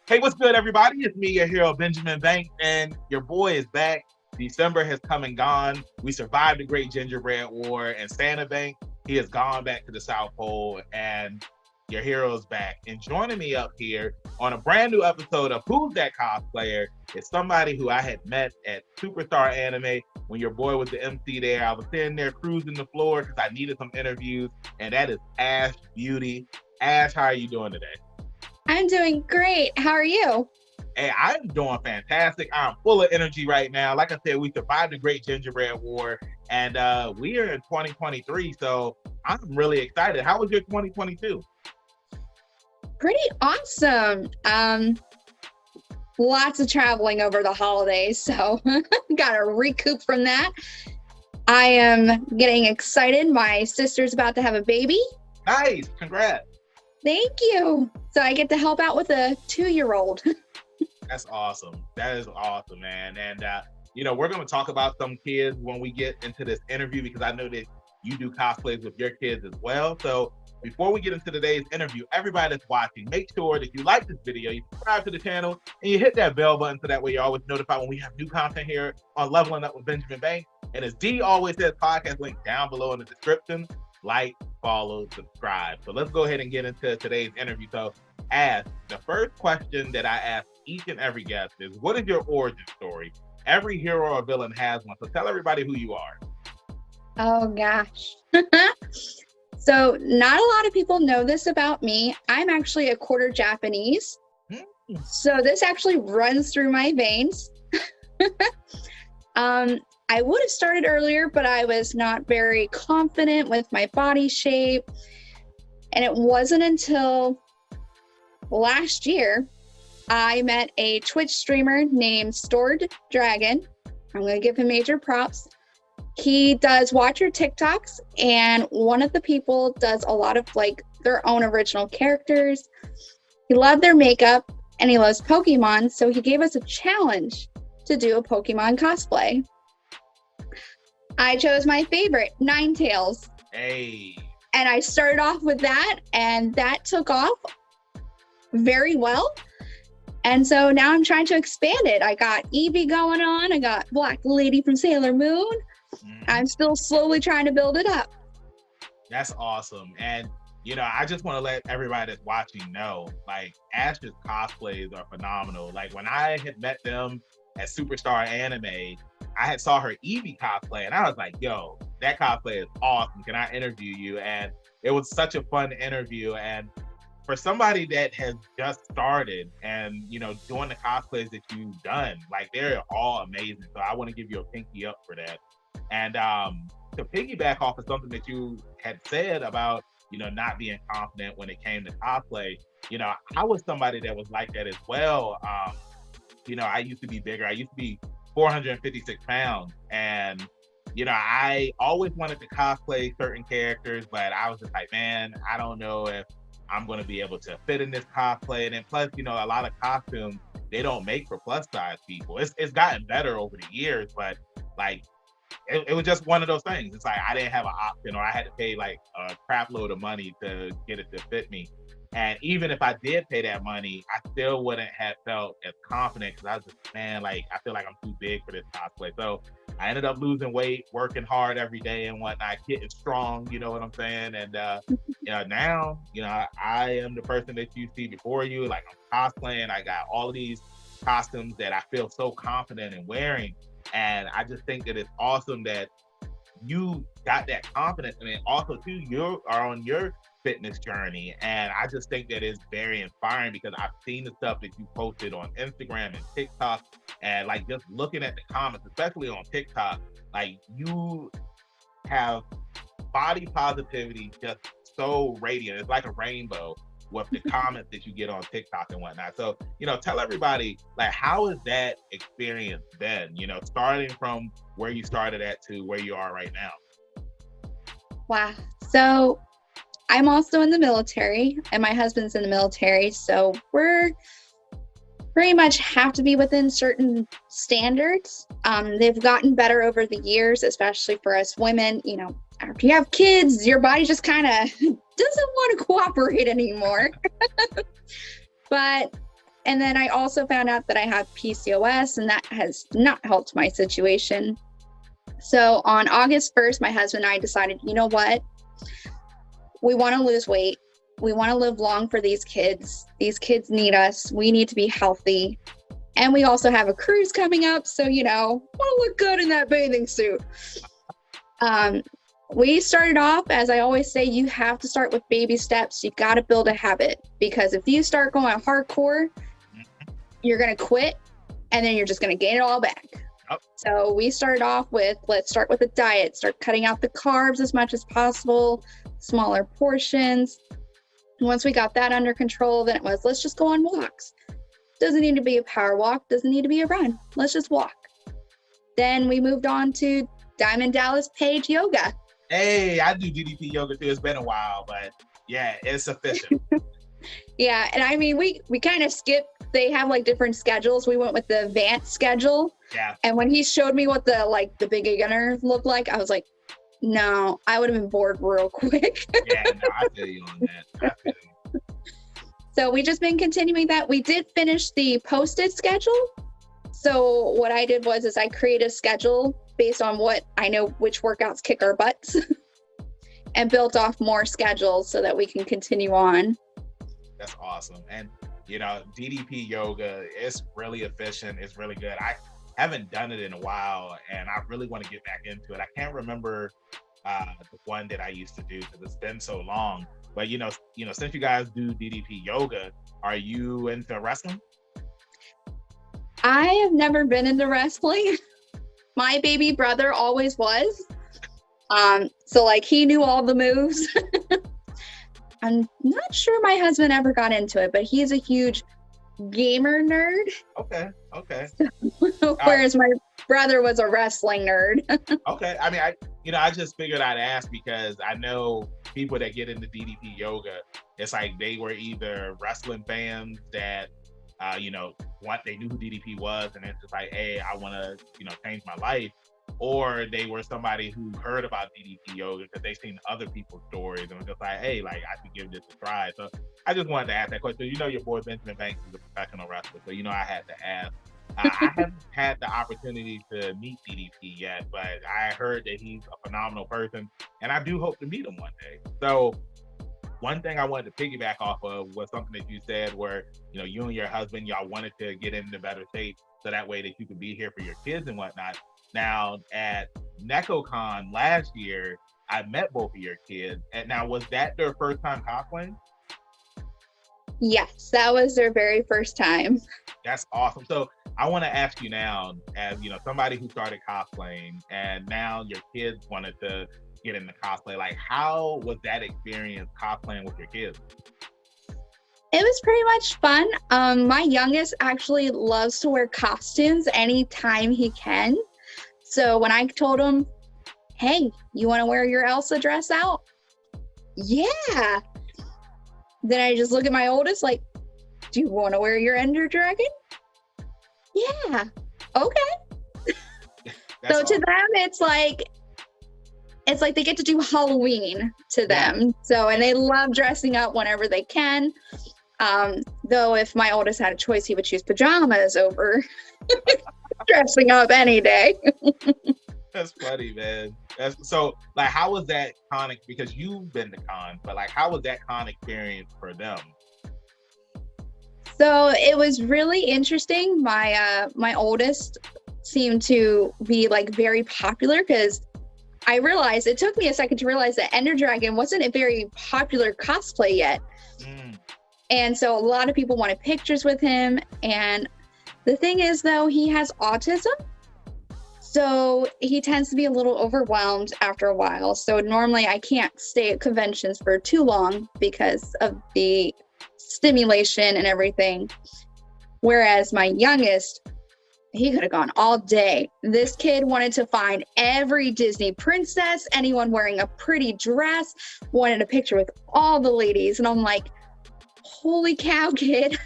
Hey, what's good, everybody? It's me, your hero, Benjamin Banks, and your boy is back. December has come and gone. We survived the Great Gingerbread War, and Santa Bank, he has gone back to the South Pole, and your hero is back. And joining me up here on a brand new episode of Who's That Cosplayer is somebody who I had met at Superstar Anime when your boy was the MC there. I was sitting there cruising the floor because I needed some interviews, and that is Ash Beauty. Ash, how are you doing today? I'm doing great. How are you? Hey, I'm doing fantastic. I'm full of energy right now. Like I said, we survived the Great Gingerbread War, and we are in 2023, so I'm really excited. How was your 2022? Pretty awesome. Lots of traveling over the holidays, so got to recoup from that. I am getting excited. My sister's about to have a baby. Nice, congrats. Thank you. So I get to help out with a 2-year-old. That's awesome. That is awesome, man. And we're going to talk about some kids when we get into this interview because I know that you do cosplays with your kids as well. So before we get into today's interview, everybody that's watching, make sure that you like this video, you subscribe to the channel, and you hit that bell button so that way you're always notified when we have new content here on Leveling Up with Benjamin Banks. And as D always says, podcast link down below in the description. Like, follow, subscribe. So let's go ahead and get into today's interview. So the first question that I ask each and every guest is, what is your origin story? Every hero or villain has one. So tell everybody who you are. Oh, gosh. So not a lot of people know this about me. I'm actually a quarter Japanese. So this actually runs through my veins. I would have started earlier, but I was not very confident with my body shape. And it wasn't until last year I met a Twitch streamer named Stored Dragon. I'm going to give him major props. He does watch your TikToks, and one of the people does a lot of their own original characters. He loved their makeup and he loves Pokemon, so he gave us a challenge to do a Pokemon cosplay. I chose my favorite, Ninetales. Hey. And I started off with that, and that took off very well. And so now I'm trying to expand it. I got Eevee going on. I got Black Lady from Sailor Moon. I'm still slowly trying to build it up. That's awesome. And, I just want to let everybody that's watching know, Ash's cosplays are phenomenal. When I had met them at Superstar Anime, I had saw her Eevee cosplay, and I was like, yo, that cosplay is awesome. Can I interview you? And it was such a fun interview. And for somebody that has just started and, doing the cosplays that you've done, they're all amazing. So I want to give you a pinky up for that. And to piggyback off of something that you had said about, not being confident when it came to cosplay, I was somebody that was like that as well. I used to be bigger. I used to be 456 pounds. And, I always wanted to cosplay certain characters, but I was just like, man, I don't know if I'm going to be able to fit in this cosplay. And then plus, a lot of costumes, they don't make for plus size people. It's gotten better over the years, but it was just one of those things. It's I didn't have an option, or I had to pay a crap load of money to get it to fit me. And even if I did pay that money, I still wouldn't have felt as confident because I was just, man, I feel like I'm too big for this cosplay. So I ended up losing weight, working hard every day and whatnot, getting strong, you know what I'm saying? And, now, I am the person that you see before you. I'm cosplaying. I got all of these costumes that I feel so confident in wearing. And I just think that it's awesome that you got that confidence. And then also, too, you are on your fitness journey, and I just think that is very inspiring because I've seen the stuff that you posted on Instagram and TikTok, and just looking at the comments, especially on TikTok, you have body positivity just so radiant. It's like a rainbow with the comments that you get on TikTok and whatnot. So, tell everybody, how has that experience been, starting from where you started at to where you are right now? Wow. So I'm also in the military, and my husband's in the military, so we're pretty much have to be within certain standards. They've gotten better over the years, especially for us women. After you have kids, your body just kind of doesn't want to cooperate anymore. But And then I also found out that I have PCOS, and that has not helped my situation. So on August 1st, my husband and I decided, you know what? We want to lose weight. We want to live long for these kids. These kids need us. We need to be healthy. And we also have a cruise coming up. So, want to look good in that bathing suit. We started off, as I always say, you have to start with baby steps. You got to build a habit, because if you start going hardcore, you're going to quit, and then you're just going to gain it all back. Yep. So we started off with, let's start with a diet, start cutting out the carbs as much as possible, smaller portions. Once we got that under control, then it was, let's just go on walks. Doesn't need to be a power walk, doesn't need to be a run. Let's just walk. Then we moved on to Diamond Dallas Page Yoga. Hey, I do DDP yoga too. It's been a while, but yeah, it's efficient. Yeah, and I mean, we kind of skipped. They have like different schedules. We went with the advanced schedule. Yeah. And when he showed me what the beginner looked like, I was like, no, I would have been bored real quick. Yeah, no, I feel you on that. I feel you. So we just been continuing that. We did finish the posted schedule. So what I did was I created a schedule based on what I know which workouts kick our butts and built off more schedules so that we can continue on. That's awesome. And DDP yoga is really efficient. It's really good. I haven't done it in a while, and I really want to get back into it. I can't remember the one that I used to do because it's been so long. But since you guys do DDP yoga, are you into wrestling? I have never been into wrestling. My baby brother always was. So like he knew all the moves. I'm not sure my husband ever got into it, but he's a huge gamer nerd. Okay. Whereas my brother was a wrestling nerd. Okay. I mean, I just figured I'd ask because I know people that get into DDP yoga, it's like they were either wrestling fans that, they knew who DDP was, and it's just like, hey, I want to, change my life. Or they were somebody who heard about DDP yoga because they've seen other people's stories and was just like, hey, like I should give this a try. So I just wanted to ask that question. Your boy Benjamin Banks is a professional wrestler, so I had to ask. I haven't had the opportunity to meet DDP yet, but I heard that he's a phenomenal person, and I do hope to meet him one day. So one thing I wanted to piggyback off of was something that you said where, you and your husband, y'all wanted to get into better shape so that way that you could be here for your kids and whatnot. Now, at NecoCon last year, I met both of your kids. And now, was that their first time cosplaying? Yes, that was their very first time. That's awesome. So I want to ask you now, as somebody who started cosplaying, and now your kids wanted to get into cosplay. Like, how was that experience cosplaying with your kids? It was pretty much fun. My youngest actually loves to wear costumes anytime he can. So when I told him, hey, you want to wear your Elsa dress out? Yeah. Then I just look at my oldest like, do you want to wear your Ender Dragon? Yeah. Okay. So awesome. To them, it's like they get to do Halloween to them. Yeah. So, and they love dressing up whenever they can. Though if my oldest had a choice, he would choose pajamas over dressing up any day. That's funny, man. So like, how was that con? Because you've been to con, but like, how was that con experience for them? So it was really interesting. My oldest seemed to be like very popular because I realized it took me a second to realize that Ender Dragon wasn't a very popular cosplay yet. And so a lot of people wanted pictures with him. And the thing is, though, he has autism. So he tends to be a little overwhelmed after a while. So normally I can't stay at conventions for too long because of the stimulation and everything. Whereas my youngest, he could have gone all day. This kid wanted to find every Disney princess, anyone wearing a pretty dress, wanted a picture with all the ladies. And I'm like, holy cow, kid.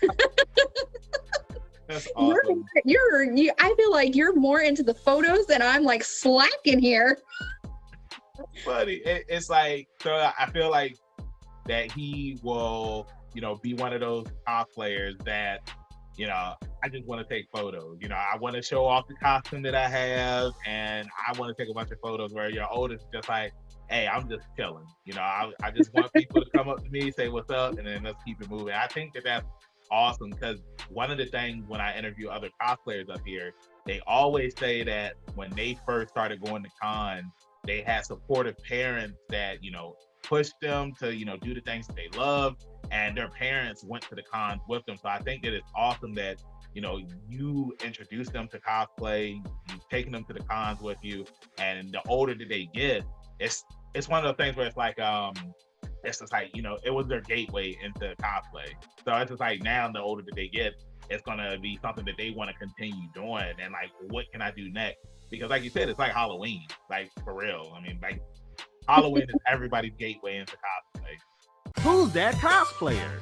That's awesome. I feel like you're more into the photos than I'm like slacking here. That's funny. It's like, so I feel like that he will, be one of those cosplayers that I just want to take photos. I want to show off the costume that I have, and I want to take a bunch of photos where your oldest is just like, hey, I'm just chilling. I just want people to come up to me, say what's up, and then let's keep it moving. I think that that's awesome because one of the things when I interview other cosplayers up here, they always say that when they first started going to cons, they had supportive parents that, pushed them to, do the things that they love, and their parents went to the cons with them. So I think that it's awesome that, you introduce them to cosplay, you've taken them to the cons with you, and the older that they get, it's one of those things where it's like, it's just like, it was their gateway into cosplay. So it's just like now the older that they get, it's gonna be something that they want to continue doing, and like, what can I do next? Because like you said, it's like Halloween, like for real. I mean, like Halloween is everybody's gateway into cosplay. Who's that cosplayer?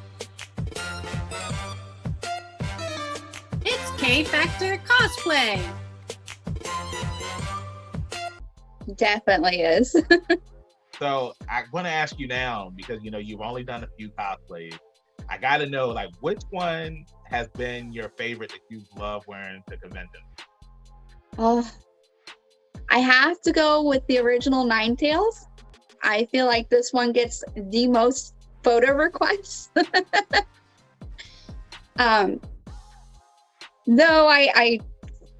It's K-Factor Cosplay. Definitely is. So I want to ask you now, because you've only done a few cosplays. I got to know, like, which one has been your favorite that you've loved wearing to convention? Oh, I have to go with the original Ninetales. I feel like this one gets the most photo requests. Though I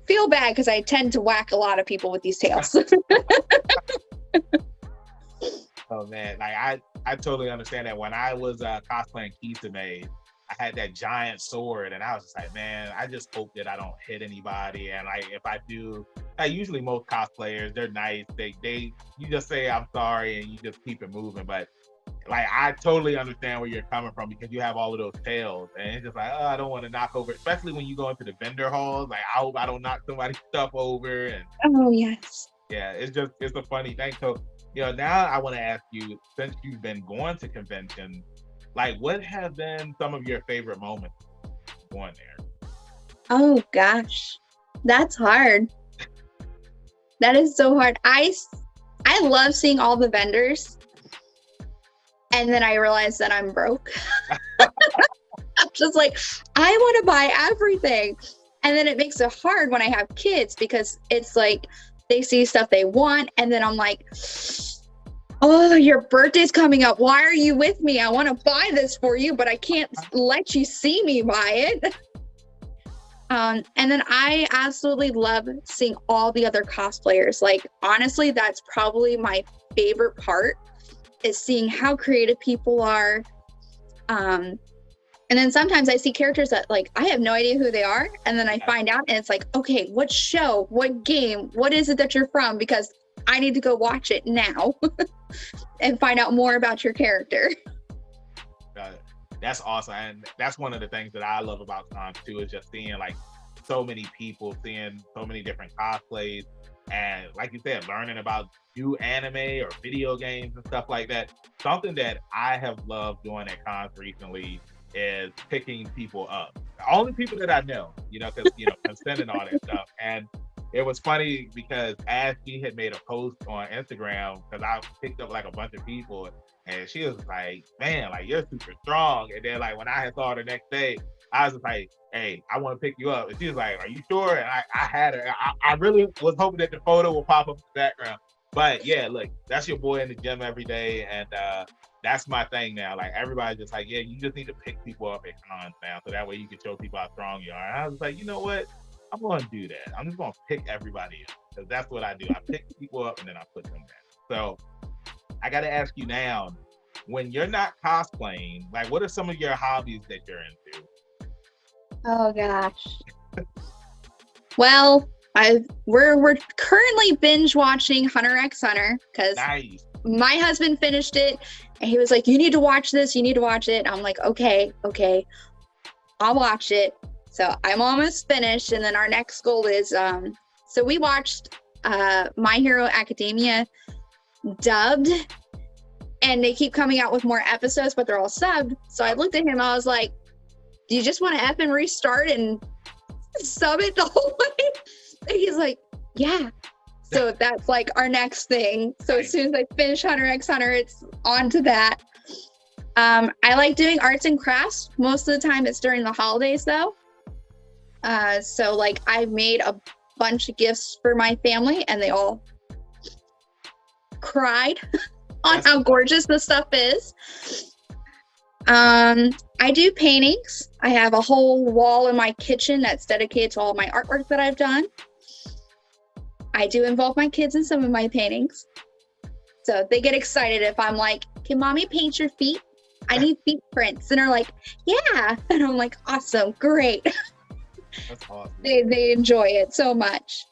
feel bad because I tend to whack a lot of people with these tails. Oh man, like I totally understand that. When I was cosplaying Kisame, I had that giant sword, and I was just like, man, I just hope that I don't hit anybody. And like, if I do, usually most cosplayers, they're nice. They you just say I'm sorry, and you just keep it moving. But like, I totally understand where you're coming from because you have all of those tails, and it's just like, oh, I don't want to knock over, especially when you go into the vendor halls. Like, I hope I don't knock somebody's stuff over. And Oh yes. yeah, it's a funny thing. So, now I want to ask you, since you've been going to conventions, like, what have been some of your favorite moments going there? Oh gosh, that's hard. That is so hard. I love seeing all the vendors, and then I realize that I'm broke. I'm just like, I want to buy everything, and then it makes it hard when I have kids because it's like they see stuff they want, and then I'm like, oh, your birthday's coming up. Why are you with me? I want to buy this for you, but I can't let you see me buy it. And then I absolutely love seeing all the other cosplayers. Like, honestly, that's probably my favorite part, is seeing how creative people are. And then sometimes I see characters that, like, I have no idea who they are. And then I find out, and it's like, okay, what show, what game, what is it that you're from? Because I need to go watch it now and find out more about your character. That's awesome. And that's one of the things that I love about cons too, is just seeing like so many people, seeing so many different cosplays, and like you said, learning about new anime or video games and stuff like that. Something that I have loved doing at cons recently is picking people up. The only people that I know, because consent and all that stuff. And it was funny because Ashley had made a post on Instagram, because I picked up like a bunch of people, and she was like, man, like, you're super strong. And then like when I saw her the next day, I was just like, hey, I want to pick you up. And she was like, are you sure? And I had her. I really was hoping that the photo would pop up in the background. But yeah, look, that's your boy in the gym every day. And that's my thing now. Like, everybody's just like, yeah, you just need to pick people up at cons now, so that way you can show people how strong you are. And I was like, you know what? I'm going to do that. I'm just going to pick everybody up, because that's what I do. I pick people up and then I put them down. So I got to ask you now, when you're not cosplaying, like, what are some of your hobbies that you're into? Oh gosh. Well, we're currently binge watching Hunter x Hunter, because Nice. my husband finished it and he was like, you need to watch this, you need to watch it. I'm like, okay, I'll watch it. So I'm almost finished, and then our next goal is so we watched My Hero Academia dubbed, and they keep coming out with more episodes, but they're all subbed. So I looked at him, I was like, do you just want to F and restart and sub it the whole way? And he's like, yeah. So that's like our next thing. So as soon as I finish Hunter x Hunter, it's on to that. I like doing arts and crafts. Most of the time it's during the holidays though. So like I made a bunch of gifts for my family and they all cried on how gorgeous the stuff is. I do paintings. I have a whole wall in my kitchen that's dedicated to all my artwork that I've done. I do involve my kids in some of my paintings. So they get excited if I'm like, can mommy paint your feet? I need feet prints. And they're like, yeah. And I'm like, awesome, great. That's awesome. They enjoy it so much.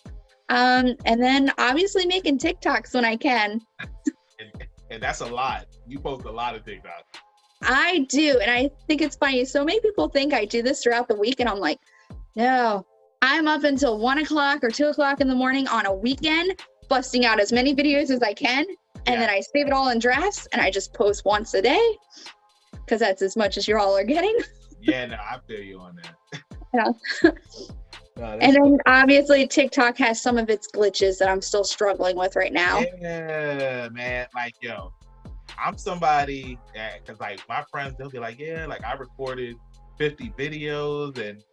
And then obviously making TikToks when I can. And that's a lot. You post a lot of TikToks. I do. And I think it's funny. So many people think I do this throughout the week. And I'm like, no, I'm up until 1 o'clock or 2 o'clock in the morning on a weekend, busting out as many videos as I can. And then I save it all in drafts and I just post once a day because that's as much as you all are getting. Yeah, no, I feel you on that. Yeah. No, and then obviously TikTok has some of its glitches that I'm still struggling with right now. Yeah, man. Like, yo, I'm somebody that, cause like my friends, they'll be like, yeah, like I recorded 50 videos and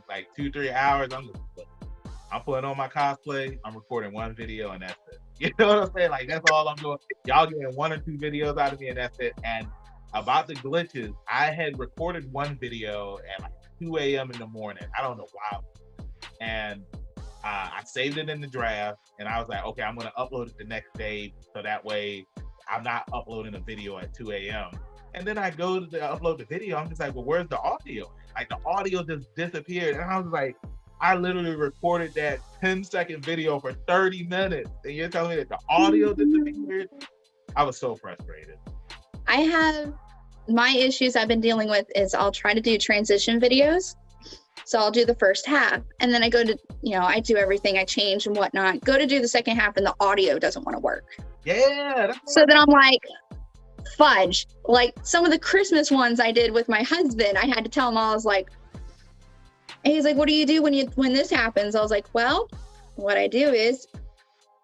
like 2-3 hours. I'm putting on my cosplay. I'm recording one video and that's it. You know what I'm saying? Like that's all I'm doing. Y'all getting 1 or 2 videos out of me and that's it. And about the glitches, I had recorded one video at like 2 a.m. in the morning. I don't know why. And I saved it in the draft and I was like, okay, I'm gonna upload it the next day so that way I'm not uploading a video at 2 a.m. And then I go to upload the video. I'm just like, well, where's the audio? Like the audio just disappeared. And I was like, I literally recorded that 10-second video for 30 minutes. And you're telling me that the audio disappeared? I was so frustrated. I have my issues I've been dealing with is I'll try to do transition videos. So I'll do the first half and then I go to, I do everything, I change and whatnot, go to do the second half and the audio doesn't want to work. Yeah. So then I'm like, fudge. Like some of the Christmas ones I did with my husband, I had to tell him, I was like, and he's like, what do you do when this happens? I was like, well, what I do is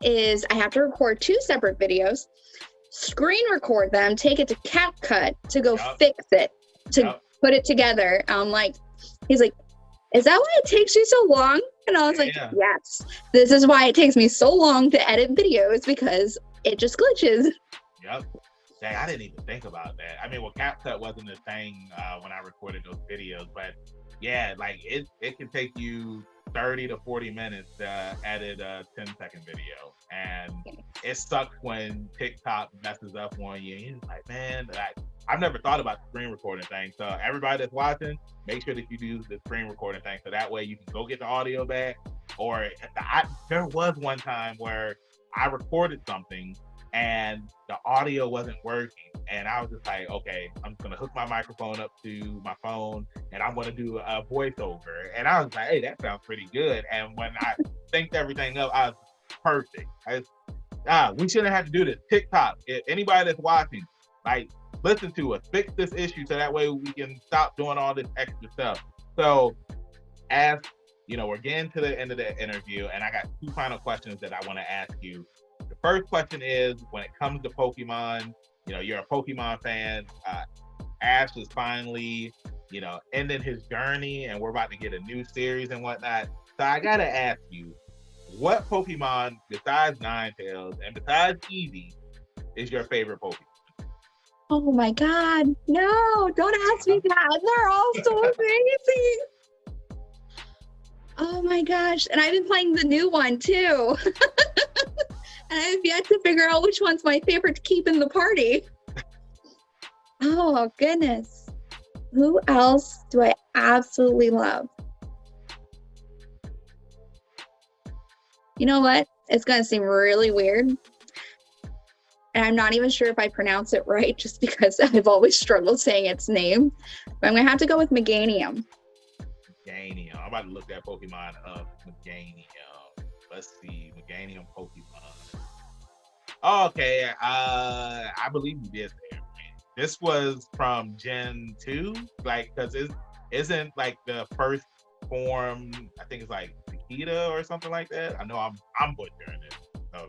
I have to record 2 separate videos, screen record them, take it to CapCut to go fix it, to put it together. He's like, is that why it takes you so long? And I was like, yes, this is why it takes me so long to edit videos because it just glitches. Yep. Dang, I didn't even think about that. I mean, well, CapCut wasn't a thing when I recorded those videos, but yeah, like it can take you 30 to 40 minutes to edit a 10-second video. And it sucks when TikTok messes up on you. You're like, man, I've never thought about the screen recording thing. So everybody that's watching, make sure that you do the screen recording thing. So that way you can go get the audio back. Or there was one time where I recorded something and the audio wasn't working. And I was just like, okay, I'm just gonna hook my microphone up to my phone and I'm gonna do a voiceover. And I was like, hey, that sounds pretty good. And when I synced everything up, I was perfect. We shouldn't have to do this. TikTok, if anybody that's watching, like, listen to us, fix this issue so that way we can stop doing all this extra stuff. So as we're getting to the end of the interview and I got 2 final questions that I want to ask you. The first question is, when it comes to Pokemon, you're a Pokemon fan. Ash is finally, ending his journey and we're about to get a new series and whatnot. So I gotta ask you, what Pokemon besides Ninetales and besides Eevee is your favorite Pokemon? Oh my God, no, don't ask me that. They're all so amazing. Oh my gosh, and I've been playing the new one too. And I have yet to figure out which one's my favorite to keep in the party. Oh goodness. Who else do I absolutely love? You know what? It's going to seem really weird. And I'm not even sure if I pronounce it right just because I've always struggled saying its name. But I'm going to have to go with Meganium. Meganium. I'm about to look that Pokemon up. Meganium. Let's see. Meganium Pokemon. Okay. I believe you did say it right. This was from Gen 2? Like, because it isn't like the first form, I think it's like Nikita or something like that. I know I'm butchering it. So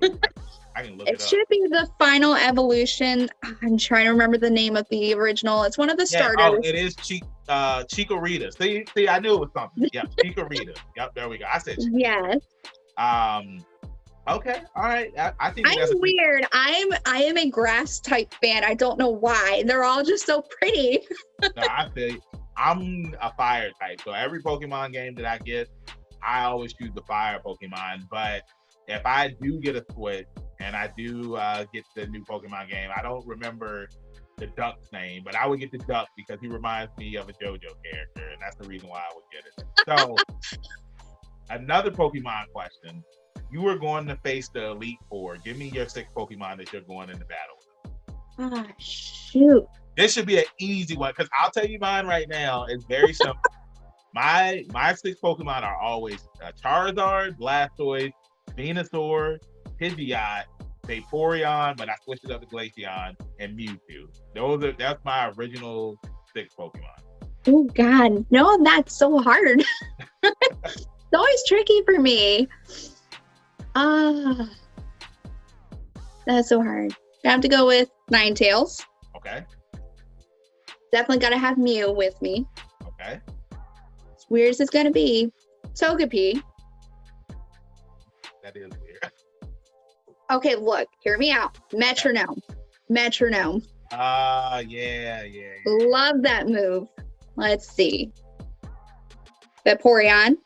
I can look It it up. should be the final evolution. I'm trying to remember the name of the original. It's one of the Yeah, starters. it is Chikorita. See, I knew it was something. Yep, Chikorita. Yep, there we go. I said Chikorita. Yes. Okay, all right. I think that's I'm weird. I am a grass type fan. I don't know why. They're all just so pretty. No, I feel you. I'm a fire type, so every Pokemon game that I get, I always choose the fire Pokemon. But if I do get a Switch and I do get the new Pokemon game, I don't remember the Duck's name, but I would get the Duck because he reminds me of a JoJo character, and that's the reason why I would get it. So, another Pokemon question. You are going to face the Elite Four. Give me your 6 Pokemon that you're going into battle with. Ah, shoot. This should be an easy one because I'll tell you mine right now. It's very simple. My 6 Pokemon are always Charizard, Blastoise, Venusaur, Pidgeot, Vaporeon, but I switched it up to Glaceon, and Mewtwo. That's my original 6 Pokemon. Oh God, no, that's so hard. It's always tricky for me. That's so hard. I have to go with Ninetales. Okay. Definitely got to have Mew with me. Okay. As weird as it's gonna be, Togepi. That is weird. Okay, look, hear me out. Metronome. Yeah. Love that move. Let's see. Vaporeon.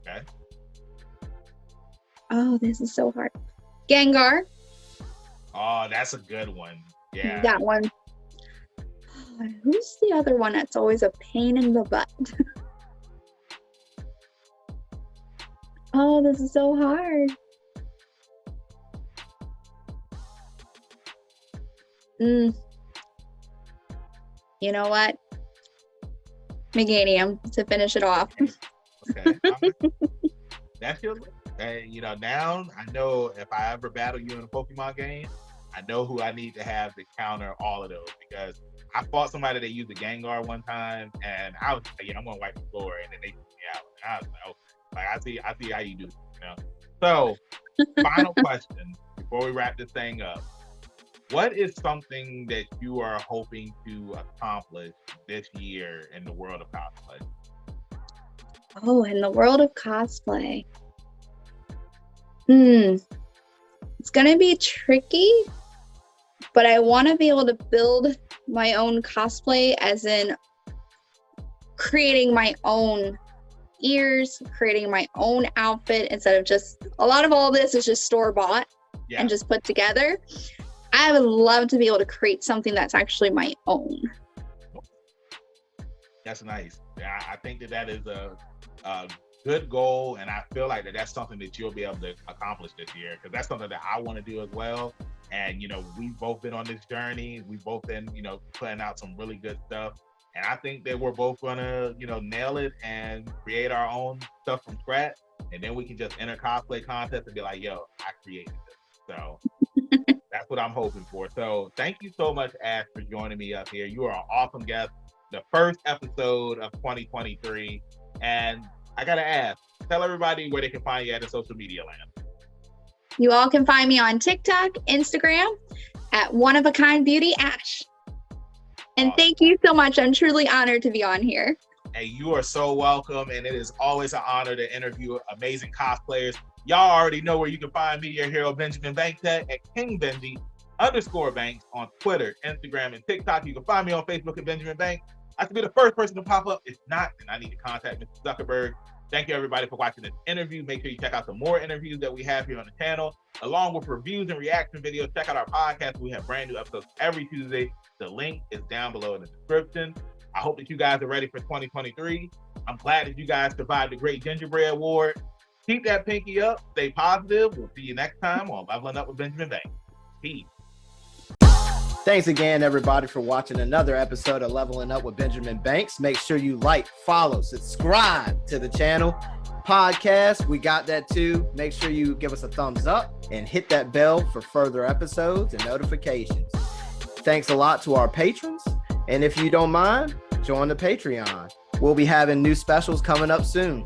Okay. Oh, this is so hard. Gengar. Oh, that's a good one. Yeah. That one. Who's the other one that's always a pain in the butt? Oh, this is so hard. You know what? Meganium to finish it off. Okay. That's your. Now I know if I ever battle you in a Pokemon game, I know who I need to have to counter all of those because I fought somebody that used a Gengar one time, and I was like, I'm gonna wipe the floor, and then they took me out. And I was like, okay, I see how you do it, So, final question before we wrap this thing up: what is something that you are hoping to accomplish this year in the world of cosplay? Oh, in the world of cosplay. It's gonna be tricky, but I want to be able to build my own cosplay, as in creating my own ears, creating my own outfit instead of just a lot of all this is just store-bought and just put together. I would love to be able to create something that's actually my own. That's nice. I think that is a good goal, and I feel like that's something that you'll be able to accomplish this year because that's something that I want to do as well. And we've both been on this journey. We've both been putting out some really good stuff, and I think that we're both gonna nail it and create our own stuff from scratch, and then we can just enter cosplay contests and be like, yo, I created this. So that's what I'm hoping for. So thank you so much, Ash, for joining me up here. You are an awesome guest. The first episode of 2023, and I gotta ask, tell everybody where they can find you at in social media land. You all can find me on TikTok, Instagram at One of a Kind Beauty Ash. And thank you so much. I'm truly honored to be on here. Hey, you are so welcome. And it is always an honor to interview amazing cosplayers. Y'all already know where you can find me, your hero, Benjamin Banks, at KingBenji_Banks on Twitter, Instagram, and TikTok. You can find me on Facebook at Benjamin Banks. I have to be the first person to pop up. If not, then I need to contact Mr. Zuckerberg. Thank you, everybody, for watching this interview. Make sure you check out some more interviews that we have here on the channel, along with reviews and reaction videos. Check out our podcast. We have brand new episodes every Tuesday. The link is down below in the description. I hope that you guys are ready for 2023. I'm glad that you guys survived the Great Gingerbread Award. Keep that pinky up. Stay positive. We'll see you next time on Leveling Up with Benjamin Banks. Peace. Thanks again, everybody, for watching another episode of Leveling Up with Benjamin Banks. Make sure you like, follow, subscribe to the channel. Podcast, we got that too. Make sure you give us a thumbs up and hit that bell for further episodes and notifications. Thanks a lot to our patrons. And if you don't mind, join the Patreon. We'll be having new specials coming up soon.